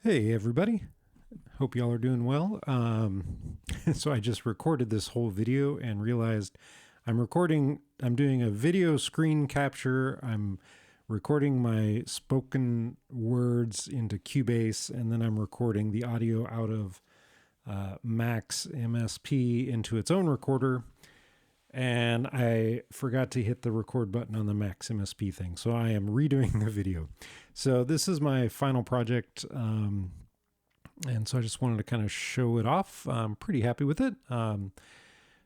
Hey everybody, hope y'all are doing well. So I just recorded this whole video and realized I'm doing a video screen capture. I'm recording my spoken words into Cubase, and then I'm recording the audio out of Maxmsp into its own recorder. And I forgot to hit the record button on the Maxmsp thing, so I am redoing the video. So this is my final project, and so I just wanted to kind of show it off. I'm pretty happy with it.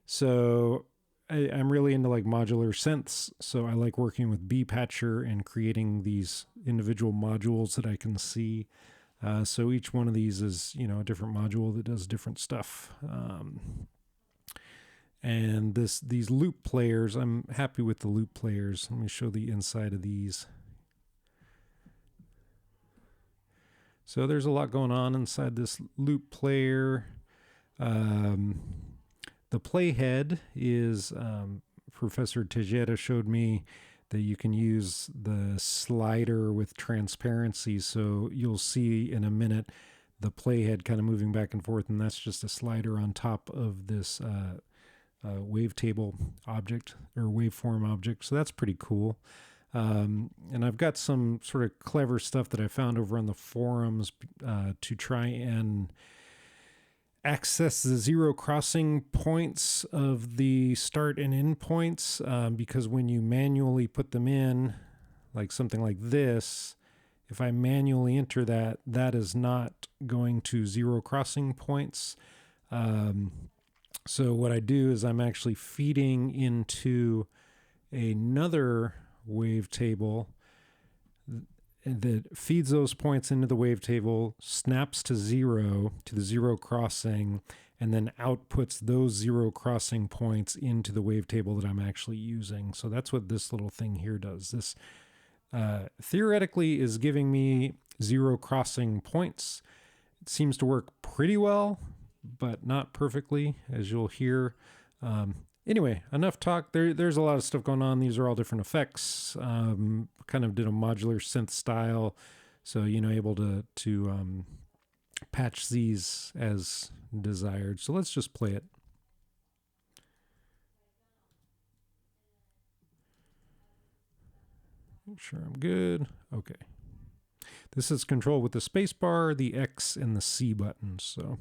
So I'm really into like modular synths, so I like working with bpatcher and creating these individual modules that I can see. So each one of these is, a different module that does different stuff. And these loop players, I'm happy with the loop players. Let me show the inside of these. So there's a lot going on inside this loop player. The playhead is, Professor Tejeda showed me that you can use the slider with transparency. So you'll see in a minute the playhead kind of moving back and forth, and that's just a slider on top of this wavetable object or waveform object. So that's pretty cool. And I've got some sort of clever stuff that I found over on the forums to try and access the zero crossing points of the start and end points, because when you manually put them in, like something like this, if I manually enter that, that is not going to zero crossing points. So what I do is I'm actually feeding into another wavetable that feeds those points into the wavetable, snaps to zero, to the zero crossing, and then outputs those zero crossing points into the wavetable that I'm actually using. So that's what this little thing here does. This theoretically is giving me zero crossing points. It seems to work pretty well, but not perfectly, as you'll hear. Anyway, enough talk. There's a lot of stuff going on. These are all different effects. Kind of did a modular synth style, so able to patch these as desired. So let's just play it. Make sure I'm good. Okay. This is controlled with the space bar, the X, and the C buttons. So.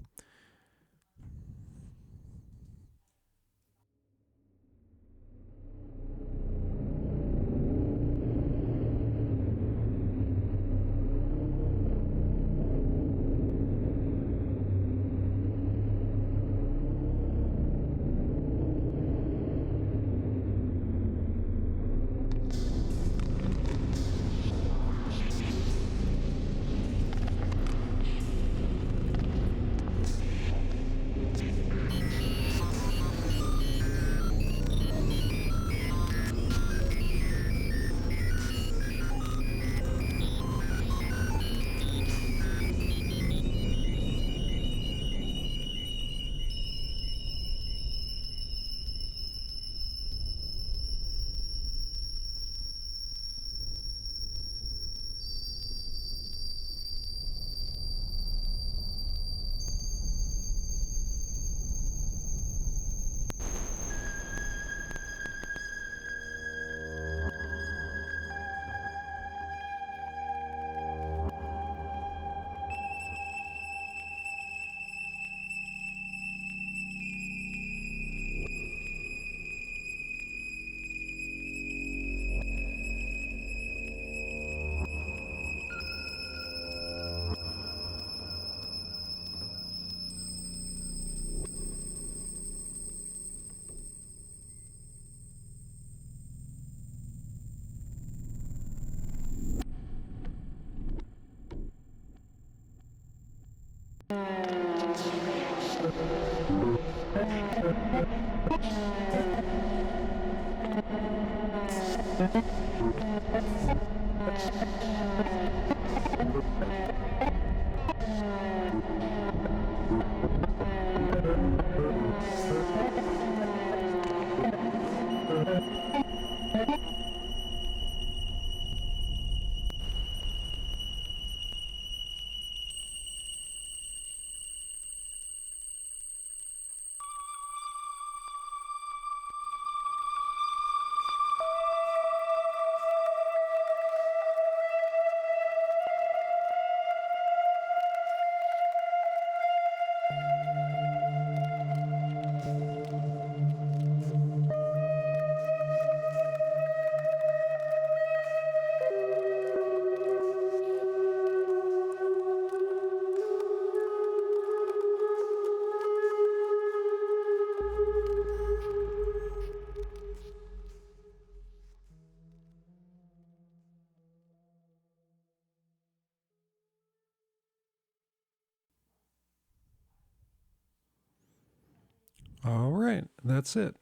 All right, that's it.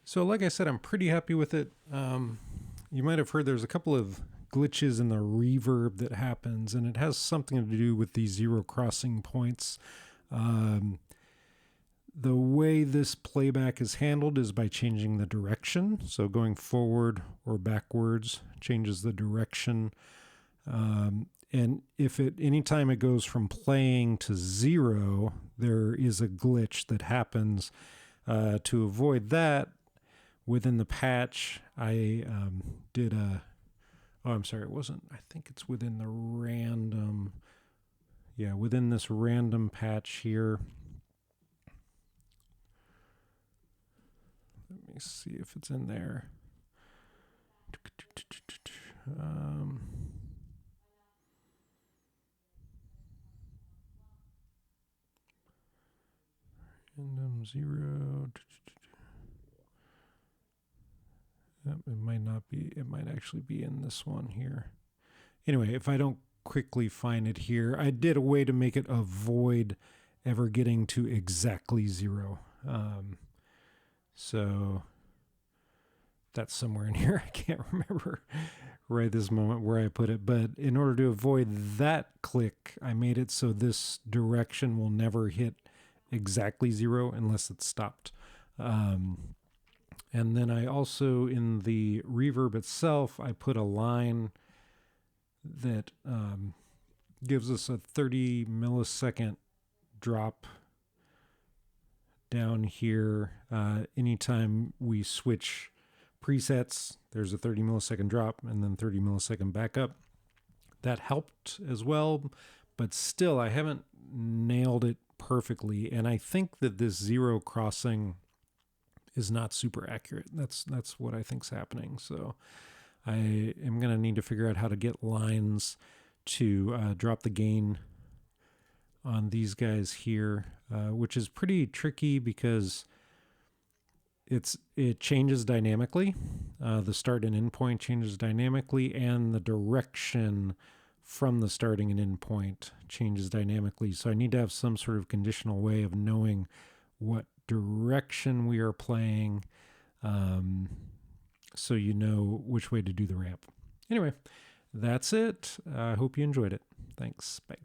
So like I said, I'm pretty happy with it. You might have heard there's a couple of glitches in the reverb that happens, and it has something to do with these zero crossing points. The way this playback is handled is by changing the direction. So going forward or backwards changes the direction. And if it anytime it goes from playing to zero, there is a glitch that happens. To avoid that, within the patch, I did a. Oh, I'm sorry, it wasn't. I think it's within the random. Yeah, within this random patch here. Let me see if it's in there. Random 0. It might not be. It might actually be in this one here. Anyway, if I don't quickly find it here, I did a way to make it avoid ever getting to exactly 0. So that's somewhere in here. I can't remember right this moment where I put it. But in order to avoid that click, I made it so this direction will never hit exactly 0 unless it's stopped. And then I also, in the reverb itself, I put a line that gives us a 30 millisecond drop down here. Anytime we switch presets, there's a 30 millisecond drop and then 30 millisecond backup. That helped as well, but still I haven't nailed it perfectly. And I think that this zero crossing is not super accurate. That's what I think's happening. So I am going to need to figure out how to get lines to drop the gain on these guys here, which is pretty tricky because it changes dynamically. The start and end point changes dynamically, and the direction from the starting and end point changes dynamically. So I need to have some sort of conditional way of knowing what direction we are playing, so you know which way to do the ramp. Anyway, that's it. I hope you enjoyed it. Thanks. Bye.